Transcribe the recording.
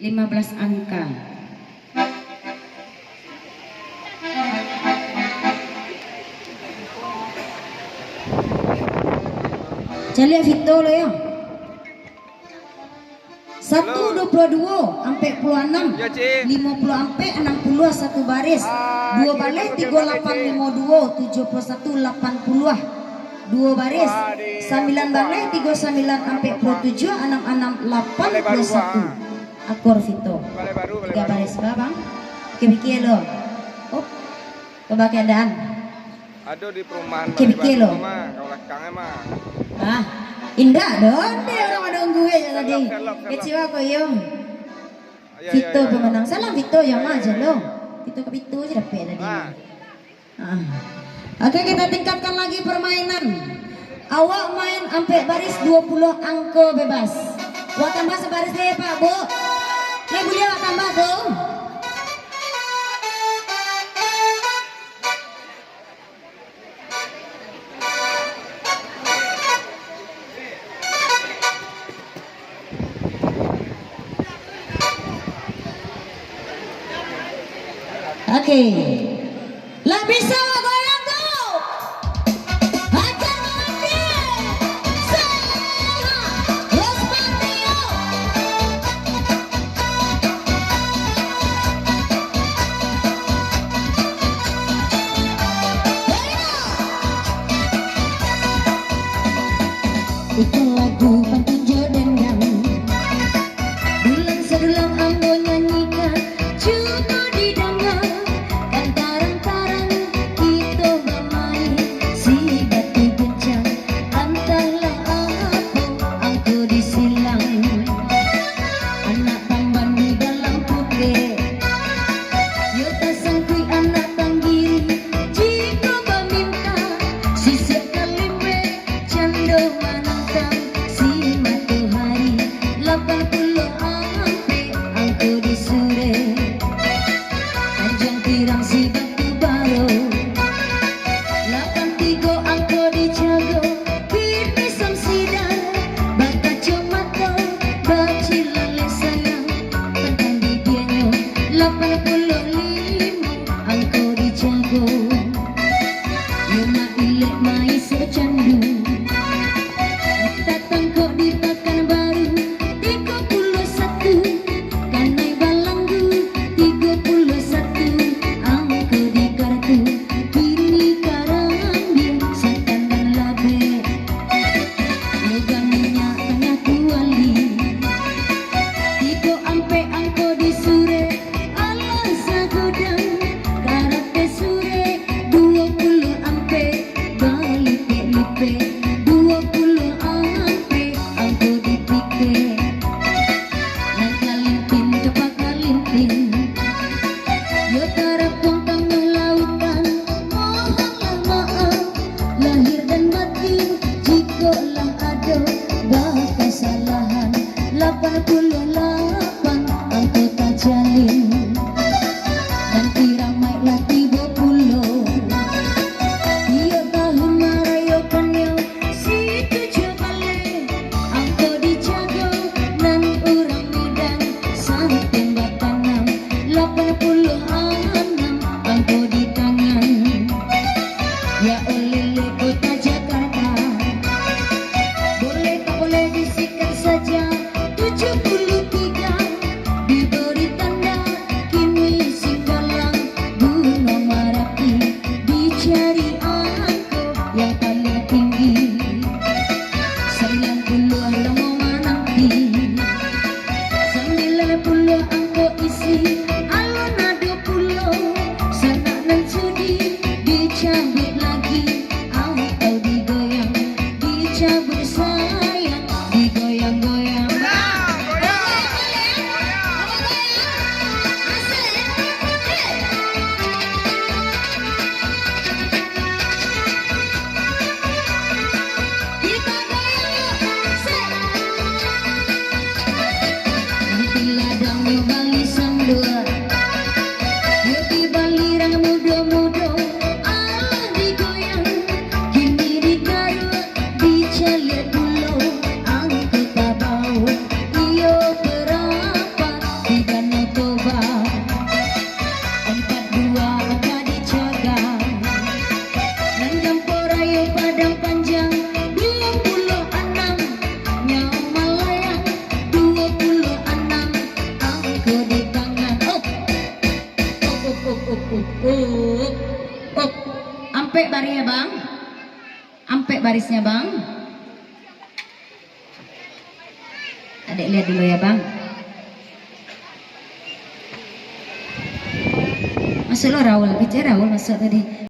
15 angka. Jadi Vito lo ya. 122 sampai 26 50 sampai 60 satu baris 2 balik 3852 71 80 2 baris 9 balik 39 sampai 27 66 81 akor Vito 3 baris bang kebiki lo coba keadaan aduh di perumahan kebiki lo kalau lekangnya mah indah dong deh orang ada gue tadi kecewa kok yung Vito pemenang salam Vito yang aja lo Vito ke Vito aja dapet tadi oke kita tingkatkan lagi permainan awak main sampai baris 20 angka bebas wah tambah sebaris deh pak bu boleh wak tambah tuh oke, lah bisa goyang tuh. Hajar Malamdir, Sarah Rosmantio. Itu lagu pantun jodendang. Bulan sedulang ambo nyanyikan cuma dan irama lah 30 Badannya muda-muda digoyang, kini ditaruh di calir pulau. Angku tabau iyo berapa di Danau Toba, 42 angka dijaga. Nandang porayo padang panjang 26, nyawa malayang 26, angku di tangan. Ampe barisnya bang, ampe barisnya bang. Adek lihat dulu ya bang. Masuk lo Raul, bicara Raul masuk tadi.